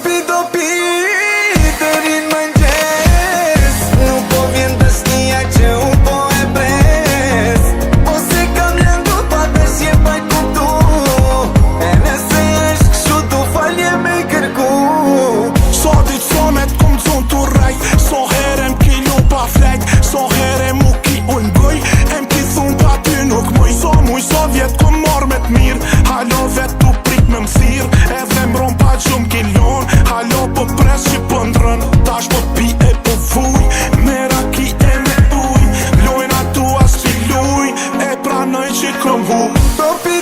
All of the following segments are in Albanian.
Dopi deri në mëngjes, nuk po vjen besnia që unë po e pres. Ose kam lëndu pa besje pa i kuptu, e nëse është kështu du falje me i kërku. So dit sonet kom zonë të rej, so herem kilo pa flejt, so herem u ki unë bëj, em ki thun pa ty nuk mëj. So muj so vjet kom marrë me t'mirë, halo vet tu prit me mthir, edhe mbron pa gjumë kilon. Halo po pres që po ndrën, tash po pi e po fuj, me raki e me uj, lojna tua s'pi luj, e pranoj që kom hu. Dopi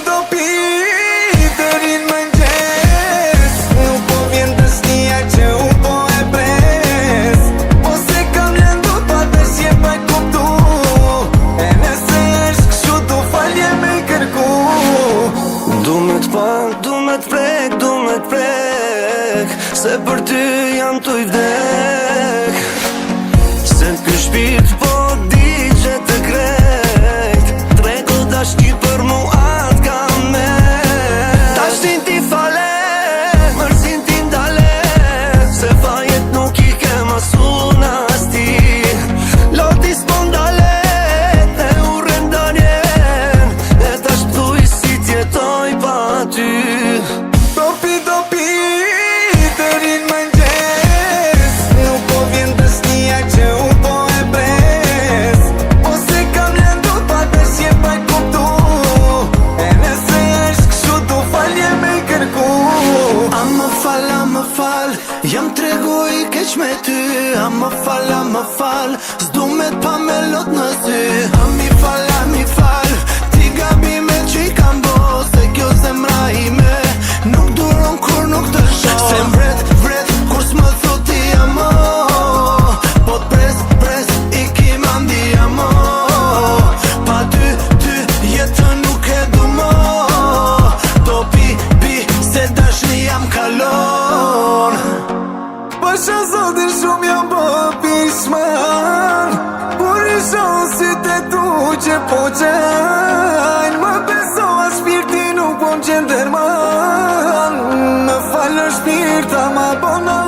deri në mëngjes, nuk po vjen besnia që unë po e pres. Ose kam lëndu pa besje pa i kuptu, e nëse është kështu du falje me i kërku. Du me t'pan, du me t'prek, du me t'prek, se për ty jam tu i vdek. Se t'ky shpirt po di që të krejt, treko dashni për mu atë kam me. Dashnin ti fale, mërzin ti ndale, se fajet nuk i ke masun as ti. Loti s'po ndale, e urren danjen, e tash pëthuj si t'jetoj pa ty. Dopi deri në mëngjes, nuk po vjen besnia që unë po e pres. Ose kam lëndu pa besje pa i kuptu, e nëse është kështu du falje me i kërku. A më fal, jam tregu i keq me ty. A më fal, s'du me t'pa me lot në sy. A mi fal, ti gabime që i kam bo, se kjo zemra ime nuk duron kur nuk të shoh. Se vret, kur s'më thot i amo, po t'pres, i ki mandi amo. Pa ty jetën nuk e du mo, dopi se dashni jam kalon. Pasha zotin shumë jam po pishman, por i shonë si të tu që po qajnë. Më besoa shpirti nuk po më qenë derman, më falë shpirta ma bona